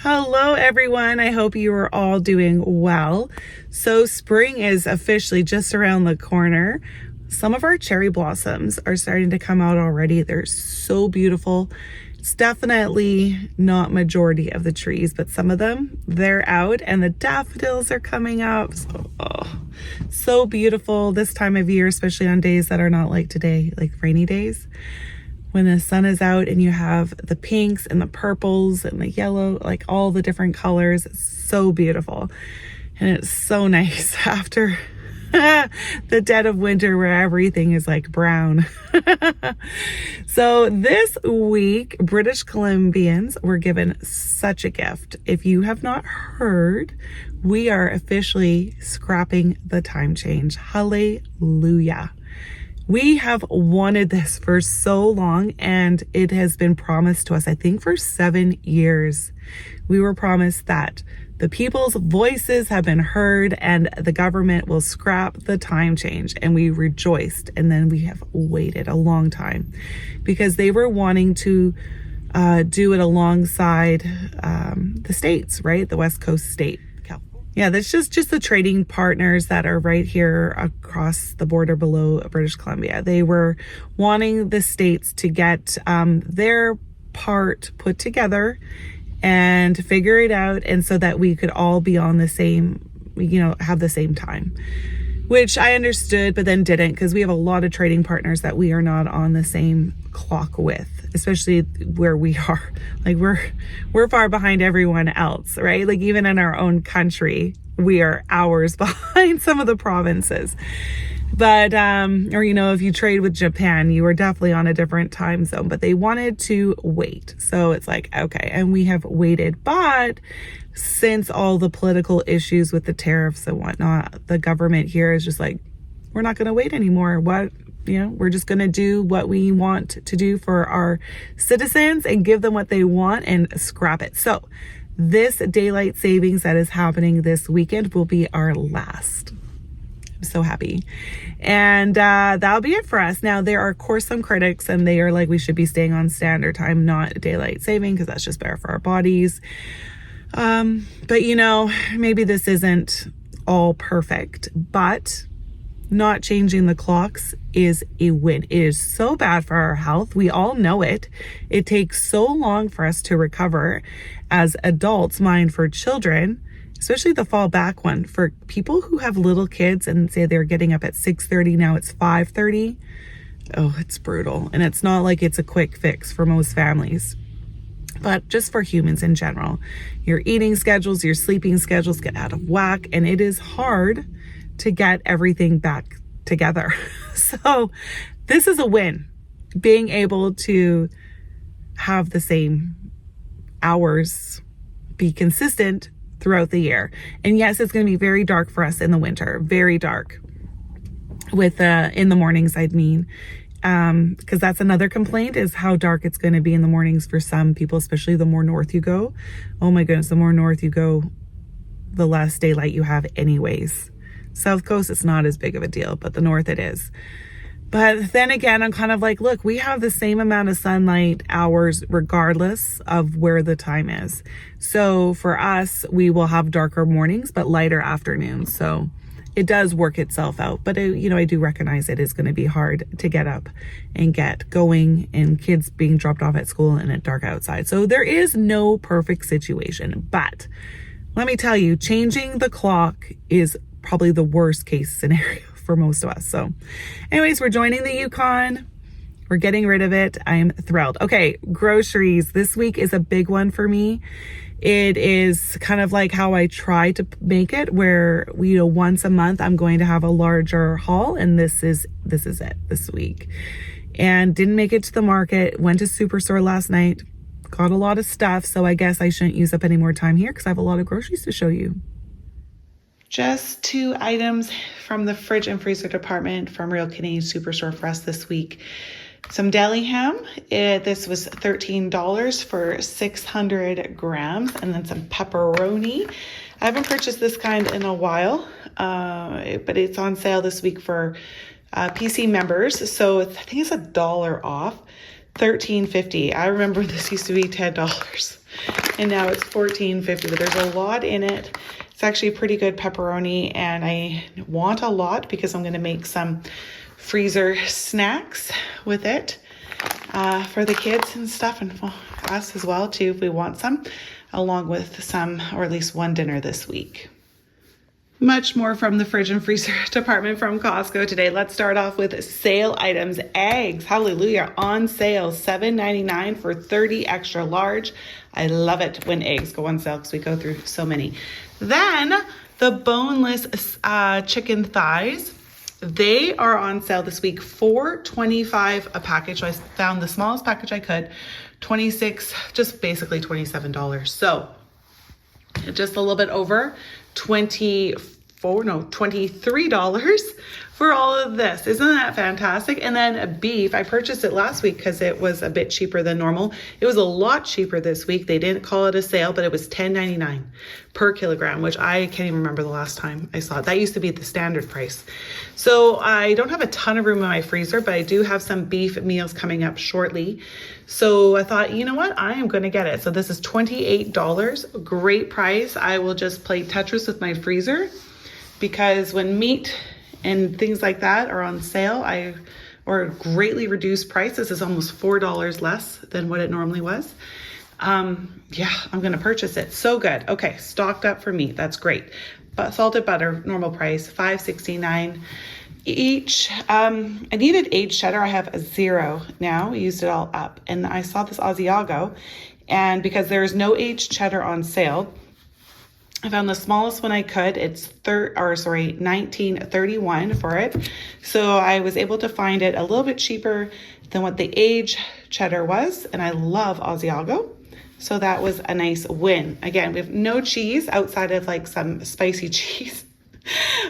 Hello, everyone. I hope you are all doing well. So spring is officially just around the corner. Some of our cherry blossoms are starting to come out already. They're so beautiful. It's definitely not majority of the trees, but some of them, they're out, and the daffodils are coming up. So beautiful this time of year, especially on days that are not like today, like rainy days. When the sun is out and you have the pinks and the purples and the yellow, like all the different colors, it's so beautiful. And it's so nice after the dead of winter where everything is like brown. So this week, British Columbians were given such a gift. If you have not heard, we are officially scrapping the time change. Hallelujah. We have wanted this for so long, and it has been promised to us, I think, for 7 years. We were promised that the people's voices have been heard and the government will scrap the time change, and we rejoiced. And then we have waited a long time because they were wanting to do it alongside the states, right? The West Coast state. Yeah, that's just the trading partners that are right here across the border below British Columbia. They were wanting the states to get their part put together and figure it out, and so that we could all be on the same, have the same time, which I understood, but then didn't, because we have a lot of trading partners that we are not on the same clock with, especially where we are. Like we're far behind everyone else, right? Like even in our own country, we are hours behind some of the provinces. But, if you trade with Japan, you are definitely on a different time zone, but they wanted to wait. So it's like, okay, and we have waited, but since all the political issues with the tariffs and whatnot, the government here is just like, we're not going to wait anymore. We're just going to do what we want to do for our citizens and give them what they want and scrap it. So this daylight savings that is happening this weekend will be our last. I'm so happy. And that'll be it for us. Now, there are, of course, some critics, and they are like, we should be staying on standard time, not daylight saving, because that's just better for our bodies. But maybe this isn't all perfect, but not changing the clocks is a win. It is so bad for our health. We all know it. It takes so long for us to recover as adults, mind for children, especially the fall back one. For people who have little kids and say they're getting up at 6:30, now it's 5:30. Oh, it's brutal. And it's not like it's a quick fix for most families, but just for humans in general. Your eating schedules, your sleeping schedules get out of whack, and it is hard to get everything back together. So this is a win, being able to have the same hours, be consistent throughout the year. And yes, it's going to be very dark for us in the winter, very dark with in the mornings, because that's another complaint, is how dark it's going to be in the mornings for some people, especially the more north you go. Oh my goodness, the more north you go, the less daylight you have anyways. South Coast, it's not as big of a deal, but the north it is. But then again, I'm kind of like, look, we have the same amount of sunlight hours regardless of where the time is. So for us, we will have darker mornings, but lighter afternoons. So it does work itself out. But, I do recognize it is going to be hard to get up and get going, and kids being dropped off at school and it's dark outside. So there is no perfect situation. But let me tell you, changing the clock is probably the worst case scenario for most of us. So anyways, we're joining the Yukon. We're getting rid of it. I am thrilled. Okay, groceries. This week is a big one for me. It is kind of like how I try to make it, where once a month I'm going to have a larger haul, and this is it this week. And didn't make it to the market. Went to Superstore last night. Got a lot of stuff, so I guess I shouldn't use up any more time here because I have a lot of groceries to show you. Just 2 items from the fridge and freezer department from Real Canadian Superstore for us this week. Some deli ham. This was $13 for 600 grams. And then some pepperoni. I haven't purchased this kind in a while, but it's on sale this week for PC members. So I think it's $1 off. $13.50. I remember this used to be $10. and now it's $14.50, but there's a lot in it. It's actually pretty good pepperoni, and I want a lot because I'm going to make some freezer snacks with it for the kids and stuff, and for us as well too if we want some, along with some, or at least one dinner this week. Much more from the fridge and freezer department from Costco today. Let's start off with sale items. Eggs, hallelujah, on sale, $7.99 for 30 extra large. I love it when eggs go on sale because we go through so many. Then the boneless chicken thighs, they are on sale this week, $4.25 a package. So I found the smallest package I could, 26, just basically $27. So just a little bit over $23 for all of this. Isn't that fantastic? And then beef, I purchased it last week because it was a bit cheaper than normal. It was a lot cheaper this week. They didn't call it a sale, but it was $10.99 per kilogram, which I can't even remember the last time I saw it. That used to be the standard price. So I don't have a ton of room in my freezer, but I do have some beef meals coming up shortly. So I thought, you know what? I am going to get it. So this is $28, great price. I will just play Tetris with my freezer because when meat and things like that are on sale, or greatly reduced price, this is almost $4 less than what it normally was. Yeah, I'm going to purchase it. So good. Okay, stocked up for meat. That's great. But salted butter, normal price, $5.69 each. I needed aged cheddar. I have 0 now. We used it all up. And I saw this Asiago, and because there's no aged cheddar on sale, I found the smallest one I could. It's $19.31 for it. So I was able to find it a little bit cheaper than what the aged cheddar was. And I love Asiago. So that was a nice win. Again, we have no cheese outside of like some spicy cheese.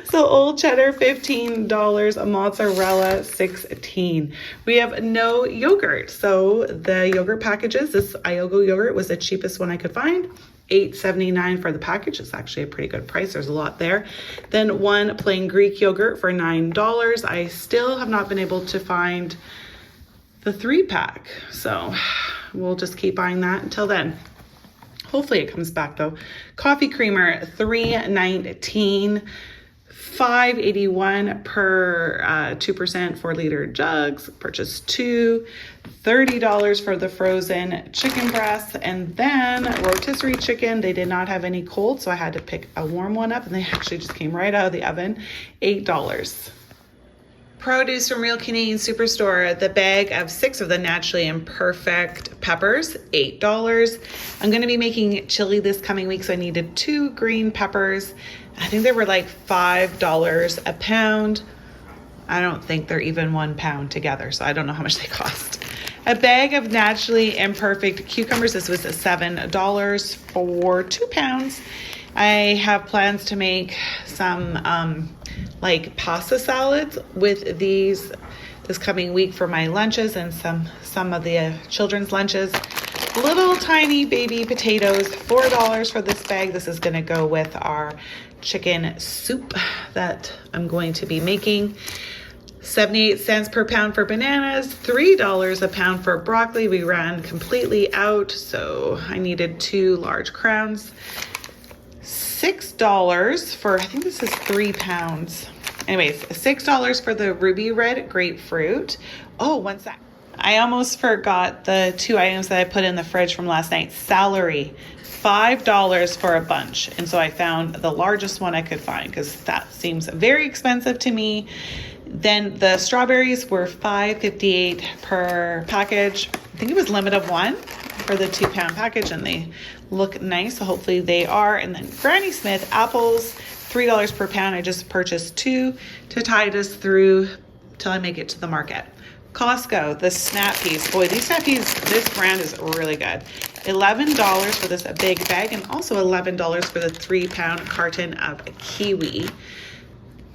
So old cheddar, $15, a mozzarella, $16. We have no yogurt. So the yogurt packages, this Iago yogurt was the cheapest one I could find. $8.79 for the package. It's actually a pretty good price. There's a lot there. Then one plain Greek yogurt for $9. I still have not been able to find the 3-pack. So we'll just keep buying that until then. Hopefully it comes back though. Coffee creamer, $3.19. $5.81 per 2% 4-liter jugs. Purchased 2. $30 for the frozen chicken breasts. And then rotisserie chicken. They did not have any cold, so I had to pick a warm one up, and they actually just came right out of the oven. $8. Produce from Real Canadian Superstore, the bag of 6 of the naturally imperfect peppers, $8. I'm going to be making chili this coming week, so I needed 2 green peppers. I think they were like $5 a pound. I don't think they're even 1 pound together, so I don't know how much they cost. A bag of naturally imperfect cucumbers. This was $7 for 2 pounds. I have plans to make some like pasta salads with these this coming week for my lunches and some of the children's lunches. Little tiny baby potatoes, $4 for this bag. This is going to go with our chicken soup that I'm going to be making. 78 cents per pound for bananas, $3 a pound for broccoli. We ran completely out, so I needed 2 large crowns. $6 for, I think this is 3 pounds. Anyways, $6 for the ruby red grapefruit. Oh, one sec. I almost forgot the 2 items that I put in the fridge from last night. Celery, $5 for a bunch. And so I found the largest one I could find because that seems very expensive to me. Then the strawberries were $5.58 per package. I think it was limit of 1 for the 2 pound package, and they look nice. So hopefully they are. And then Granny Smith apples, $3 per pound. I just purchased 2 to tide us through till I make it to the market. Costco, the snap peas. Boy, these snap peas, this brand is really good. $11 for this big bag, and also $11 for the 3 pound carton of kiwi.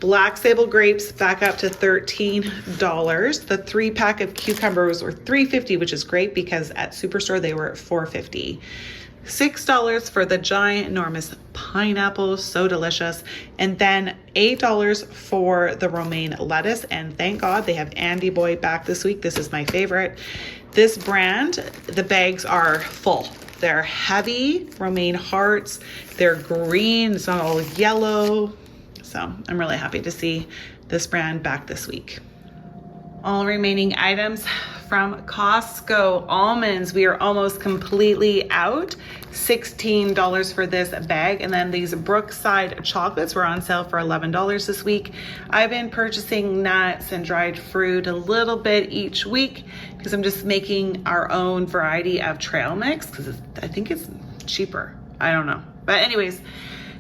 Black Sable grapes back up to $13. The 3 pack of cucumbers were $3.50, which is great because at Superstore they were $4.50. $6 for the giant enormous pineapples, so delicious. And then $8 for the romaine lettuce, and thank God they have Andy Boy back this week. This is my favorite. This brand, the bags are full. They're heavy, romaine hearts. They're green, it's not all yellow. So I'm really happy to see this brand back this week. All remaining items from Costco. Almonds, we are almost completely out. $16 for this bag. And then these Brookside chocolates were on sale for $11 this week. I've been purchasing nuts and dried fruit a little bit each week because I'm just making our own variety of trail mix because I think it's cheaper. I don't know. But anyways,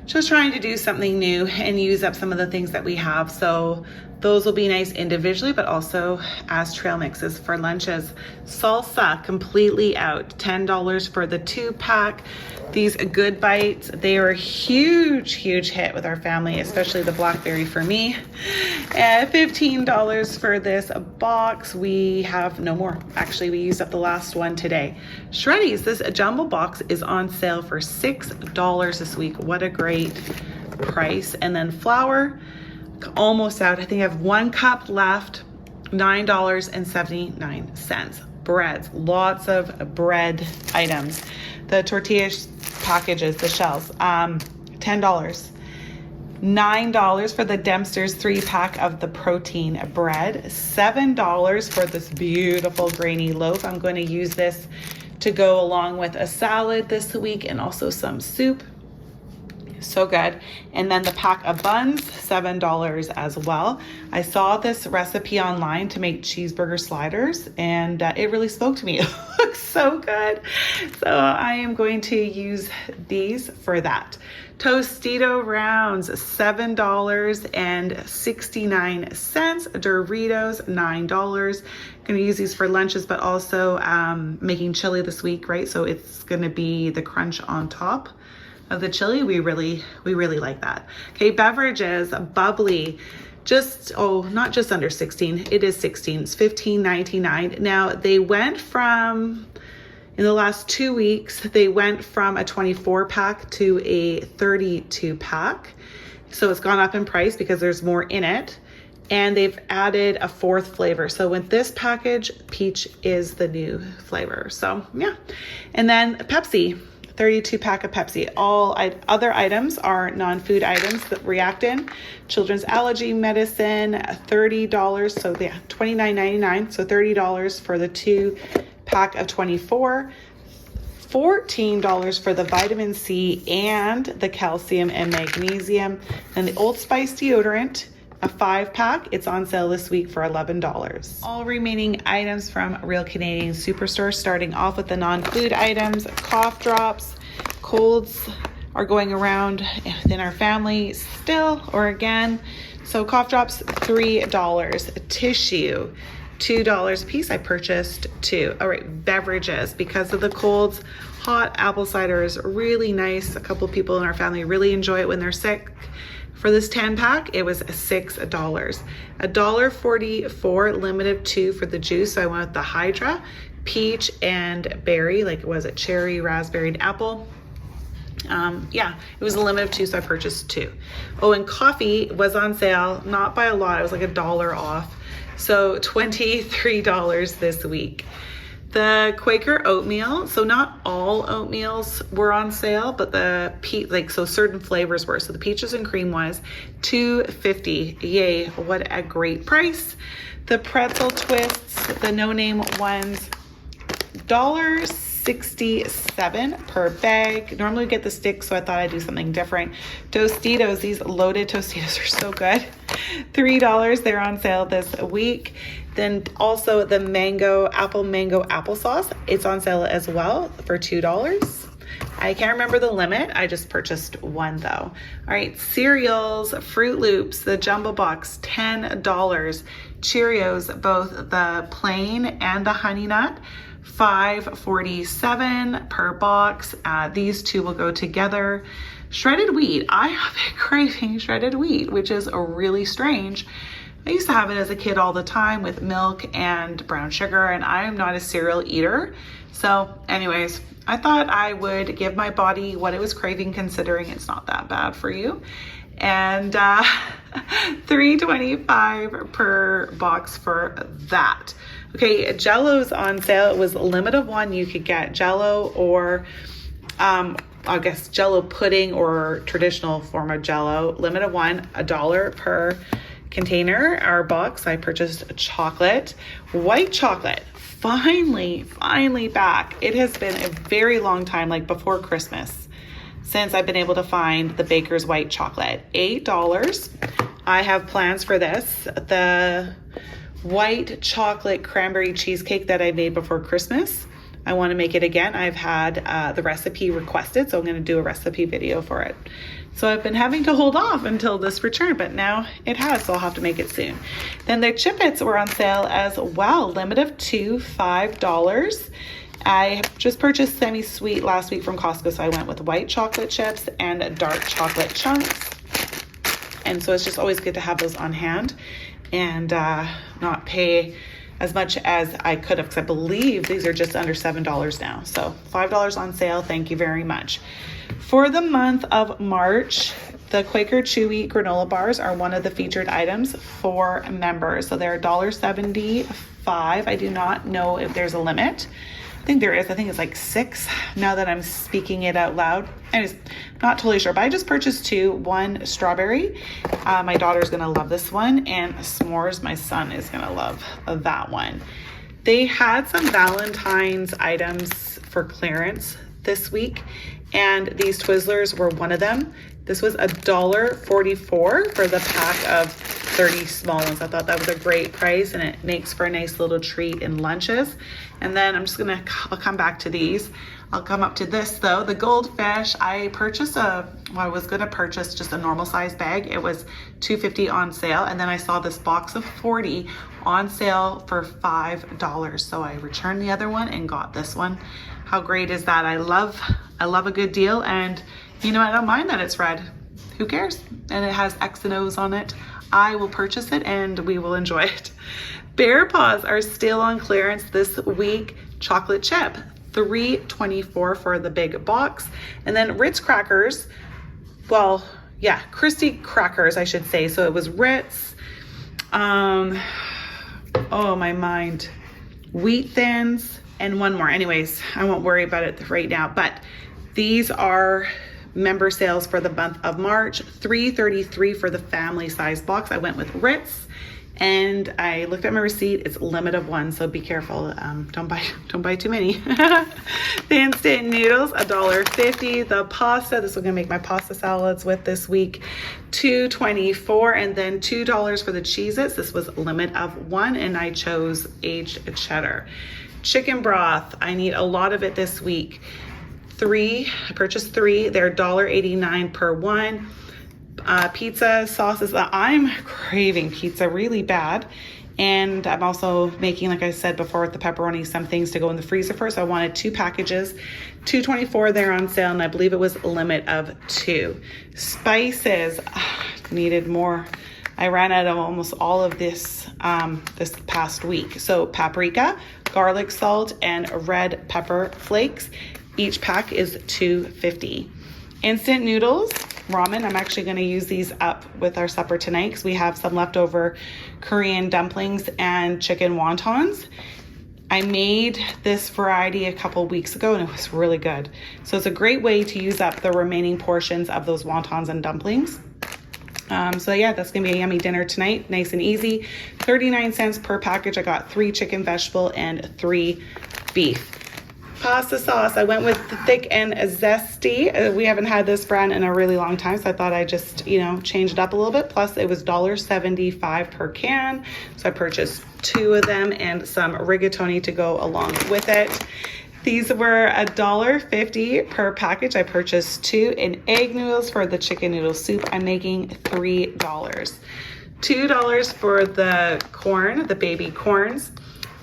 just trying to do something new and use up some of the things that we have. So those will be nice individually, but also as trail mixes for lunches. Salsa, completely out. $10 for the 2-pack. These Good Bites, they are a huge hit with our family, especially the blackberry for me. And $15 for this box. We have no more. Actually, we used up the last one today. Shreddies, this jumbo box is on sale for $6 this week. What a great price. And then flour, almost out. I think I have 1 cup left, $9.79. Breads, lots of bread items. The tortilla packages, the shells, $10. $9 for the Dempster's 3-pack of the protein bread. $7 for this beautiful grainy loaf. I'm going to use this to go along with a salad this week and also some soup. So good. And then the pack of buns, $7 as well. I saw this recipe online to make cheeseburger sliders and it really spoke to me. It looks so good. So I am going to use these for that. Tostito rounds, $7.69. Doritos, $9. Going to use these for lunches, but also making chili this week, right? So it's going to be the crunch on top of the chili. We really like that. Okay, Beverages, bubbly, not just under 16, it is 16, it's $15.99. Now they went from, in the last 2 weeks, they went from a 24-pack to a 32-pack. So it's gone up in price because there's more in it. And they've added a 4th flavor. So with this package, peach is the new flavor. So yeah. And then Pepsi, 32-pack of Pepsi. All other items are non-food items that Reactin, children's allergy medicine, $30. So yeah, $29.99. So $30 for the 2-pack of 24. $14 for the vitamin C and the calcium and magnesium. And the Old Spice deodorant, a 5-pack. It's on sale this week for $11. All remaining items from Real Canadian Superstore, starting off with the non-food items. Cough drops, colds are going around within our family still or again. So cough drops, $3. Tissue, $2 a piece. I purchased 2. All right, beverages, because of the colds, hot apple cider is really nice. A couple of people in our family really enjoy it when they're sick. For this 10-pack, it was $6. $1.44, limited 2 for the juice. So I went with the Hydra, peach and berry, like was it cherry, raspberry, and apple. Yeah, it was a limit of 2, so I purchased 2. Oh, and coffee was on sale, not by a lot. It was like $1 off. So $23 this week. The Quaker oatmeal, so not all oatmeals were on sale, but the so certain flavors were. So the peaches and cream was $2.50. Yay, what a great price. The pretzel twists, the no-name ones, $1.67 per bag. Normally we get the sticks, so I thought I'd do something different. Tostitos, these loaded Tostitos are so good. $3, they're on sale this week. Then also the apple mango applesauce, it's on sale as well for $2. I can't remember the limit. I just purchased 1 though. All right, cereals, Fruit Loops, the jumbo box, $10. Cheerios, both the plain and the honey nut, $5.47 per box. These 2 will go together. Shredded wheat, I have been craving shredded wheat, which is really strange. I used to have it as a kid all the time with milk and brown sugar, and I am not a cereal eater. So anyways, I thought I would give my body what it was craving, considering it's not that bad for you. And $3.25 per box for that. Okay, Jello's on sale. It was a limit of one. You could get Jello or I guess Jello pudding or traditional form of Jello. Limit of one, $1 per container or box. I purchased chocolate, white chocolate. Finally back. It has been a very long time, like before Christmas, since I've been able to find the Baker's white chocolate. $8. I have plans for this. The white chocolate cranberry cheesecake that I made before Christmas, I want to make it again. I've had the recipe requested, so I'm going to do a recipe video for it. So I've been having to hold off until this return, but now it has, so I'll have to make it soon. Then the Chip-Its were on sale as well, limit of two, $5. I just purchased semi-sweet last week from Costco, so I went with white chocolate chips and dark chocolate chunks. And so it's just always good to have those on hand and not pay as much as I could have, because I believe these are just under $7 now. So $5 on sale, thank you very much. For the month of March, the Quaker Chewy granola bars are one of the featured items for members. So they're $1.75. I do not know if there's a limit. I think there is. I think it's like 6 now that I'm speaking it out loud. Anyways, not totally sure, but I just purchased 2, one strawberry. My daughter's gonna love this one, and s'mores, my son is gonna love that one. They had some Valentine's items for clearance this week, and these Twizzlers were one of them. This was $1.44 for the pack of 30 small ones. I thought that was a great price, and it makes for a nice little treat in lunches. And then I'll come back to these. I'll come up to this though, the Goldfish. I purchased I was gonna purchase just a normal size bag. It was $2.50 on sale, and then I saw this box of 40 on sale for $5. So I returned the other one and got this one. How great is that? I love a good deal, and you know, I don't mind that it's red. Who cares? And it has X and O's on it. I will purchase it and we will enjoy it. Bear Paws are still on clearance this week. Chocolate chip, $3.24 for the big box. And then Ritz crackers, well, yeah, Christie crackers, I should say. So it was Ritz, oh my mind, Wheat Thins, and one more. Anyways, I won't worry about it right now, but these are member sales for the month of March. $3.33 for the family size box. I went with Ritz, and I looked at my receipt. It's limit of one, so be careful. Don't buy too many. The instant noodles, $1.50. The pasta, this is gonna make my pasta salads with this week, $2.24, and then $2 for the Cheez-Its. This was limit of one, and I chose aged cheddar. Chicken broth, I need a lot of it this week. I purchased 3. They're $1.89 per one. Pizza sauces. I'm craving pizza really bad, and I'm also making, like I said before with the pepperoni, some things to go in the freezer first. I wanted 2 packages, $2.24. They're on sale, and I believe it was a limit of 2. Spices, needed more. I ran out of almost all of this this past week. So paprika, garlic salt, and red pepper flakes. Each pack is $2.50. Instant noodles, ramen. I'm actually going to use these up with our supper tonight because we have some leftover Korean dumplings and chicken wontons. I made this variety a couple weeks ago, and it was really good. So it's a great way to use up the remaining portions of those wontons and dumplings. So yeah, that's gonna be a yummy dinner tonight, nice and easy. 39 cents per package. I got 3 chicken, vegetable, and 3 beef. Pasta sauce, I went with the thick and zesty. We haven't had this brand in a really long time, so I thought I'd just, change it up a little bit. Plus it was $1.75 per can. So I purchased 2 of them and some rigatoni to go along with it. These were $1.50 per package. I purchased 2, and egg noodles for the chicken noodle soup. I'm making $3. $2 for the corn, the baby corns.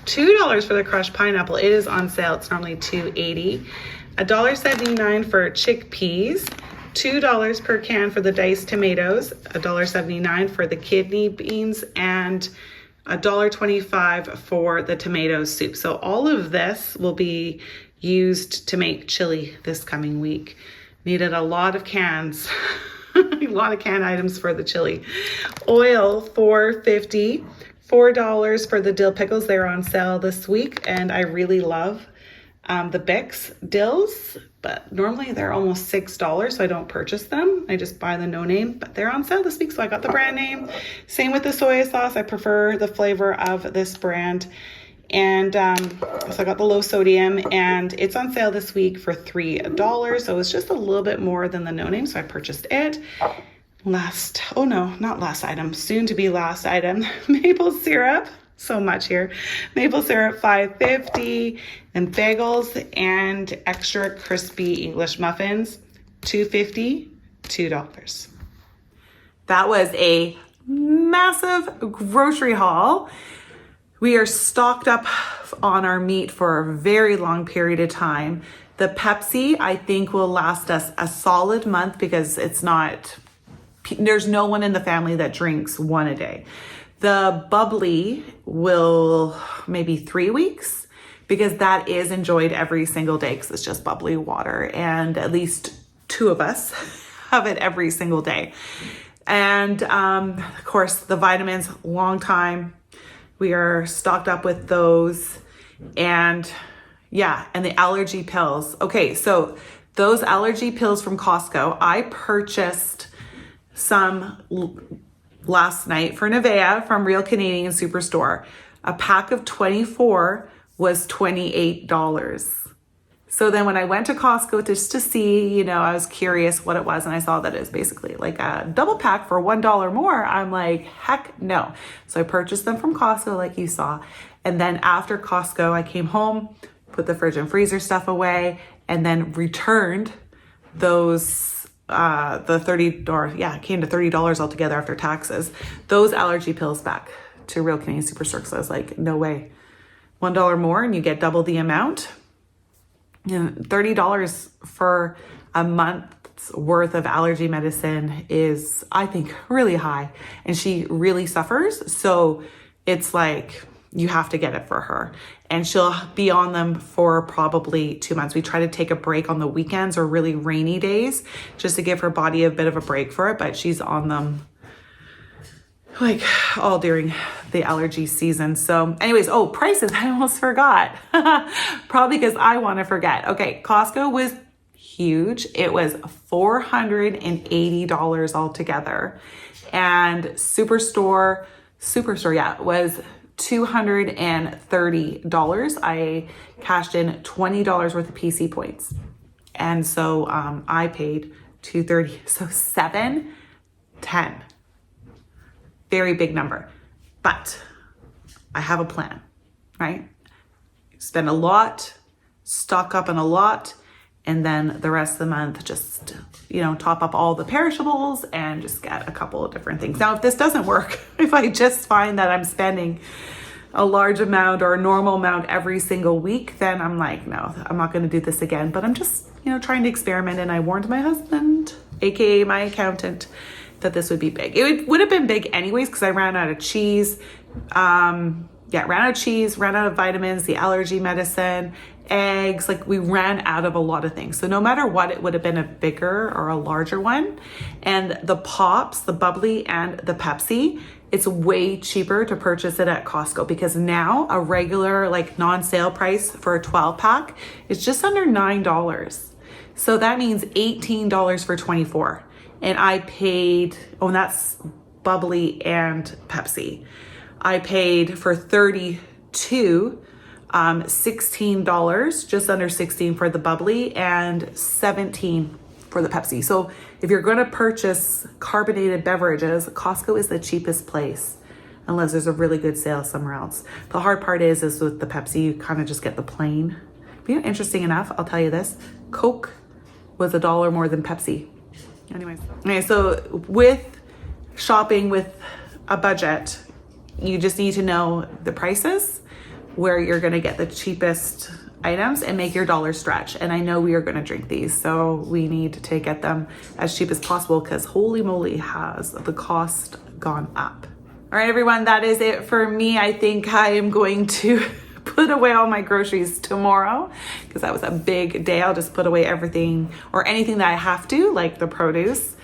$2 for the crushed pineapple. It is on sale. It's normally $2.80. $1.79 for chickpeas. $2 per can for the diced tomatoes. $1.79 for the kidney beans, and $1.25 for the tomato soup. So all of this will be used to make chili this coming week. Needed a lot of cans, a lot of canned items for the chili. Oil, $4.50. $4 for the dill pickles. They're on sale this week, and I really love the Bix dills, but normally they're almost $6, so I don't purchase them. I just buy the no name, but they're on sale this week, so I got the brand name. Same with the soy sauce. I prefer the flavor of this brand. And so I got the low sodium, and it's on sale this week for $3. So it's just a little bit more than the no name, so I purchased it. Soon to be last item, maple syrup. So much here. Maple syrup, $5.50, and bagels and extra crispy English muffins, $2.50, $2. That was a massive grocery haul. We are stocked up on our meat for a very long period of time. The Pepsi, I think, will last us a solid month because there's no one in the family that drinks one a day. The bubbly will maybe 3 weeks because that is enjoyed every single day because it's just bubbly water, and at least 2 of us have it every single day. And of course, the vitamins, long time. We are stocked up with those. And yeah, and the allergy pills. Okay, so those allergy pills from Costco, I purchased some last night for Nevaeh from Real Canadian Superstore. A pack of 24 was $28. So then when I went to Costco just to see, I was curious what it was, and I saw that it was basically like a double pack for $1 more. I'm like, heck no. So I purchased them from Costco like you saw. And then after Costco, I came home, put the fridge and freezer stuff away, and then returned those the $30, it came to $30 altogether after taxes, those allergy pills back to Real Canadian Superstore. So I was like, no way. $1 more and you get double the amount. $30 for a month's worth of allergy medicine is, I think, really high. And she really suffers. So it's like, you have to get it for her. And she'll be on them for probably 2 months. We try to take a break on the weekends or really rainy days just to give her body a bit of a break for it. But she's on them like all during the allergy season. So anyways, prices, I almost forgot. Probably because I want to forget. Okay, Costco was huge. It was $480 altogether. And Superstore, was $230. I cashed in $20 worth of PC points. And so I paid $230. So $710. Very big number. But I have a plan, right? Spend a lot, stock up on a lot, and then the rest of the month just, top up all the perishables and just get a couple of different things. Now, if this doesn't work, if I just find that I'm spending a large amount or a normal amount every single week, then I'm like, no, I'm not going to do this again. But I'm just, trying to experiment. And I warned my husband, AKA my accountant, that this would be big. It would have been big anyways because I ran out of cheese. Ran out of vitamins, the allergy medicine, eggs. Like, we ran out of a lot of things. So no matter what, it would have been a bigger or a larger one. And the pops, the bubbly and the Pepsi, it's way cheaper to purchase it at Costco because now a regular non-sale price for a 12 pack is just under $9. So that means $18 for 24. And I paid, that's bubbly and Pepsi. I paid for 32, $16, just under 16 for the bubbly and 17 for the Pepsi. So if you're going to purchase carbonated beverages, Costco is the cheapest place unless there's a really good sale somewhere else. The hard part is with the Pepsi, you kind of just get the plain. But interesting enough, I'll tell you this, Coke was $1 more than Pepsi. Anyways, okay, so with shopping with a budget, you just need to know the prices, where you're going to get the cheapest items and make your dollar stretch. And I know we are going to drink these, so we need to get them as cheap as possible because holy moly has the cost gone up. All right, everyone, that is it for me. I think I am going to put away all my groceries tomorrow because that was a big day. I'll just put away everything or anything that I have to, like the produce.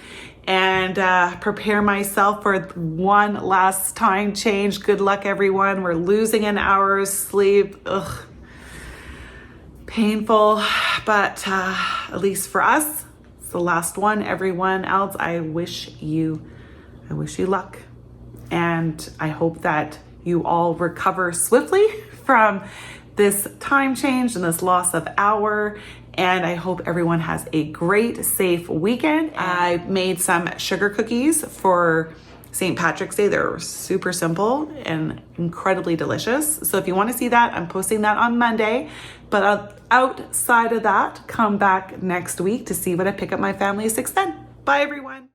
and prepare myself for one last time change. Good luck, everyone. We're losing an hour's sleep. Ugh. Painful, but at least for us, it's the last one. Everyone else, I wish you luck. And I hope that you all recover swiftly from this time change and this loss of hour. And I hope everyone has a great, safe weekend. I made some sugar cookies for St. Patrick's Day. They're super simple and incredibly delicious. So if you want to see that, I'm posting that on Monday. But outside of that, come back next week to see what I pick up my family 6 then. Bye, everyone.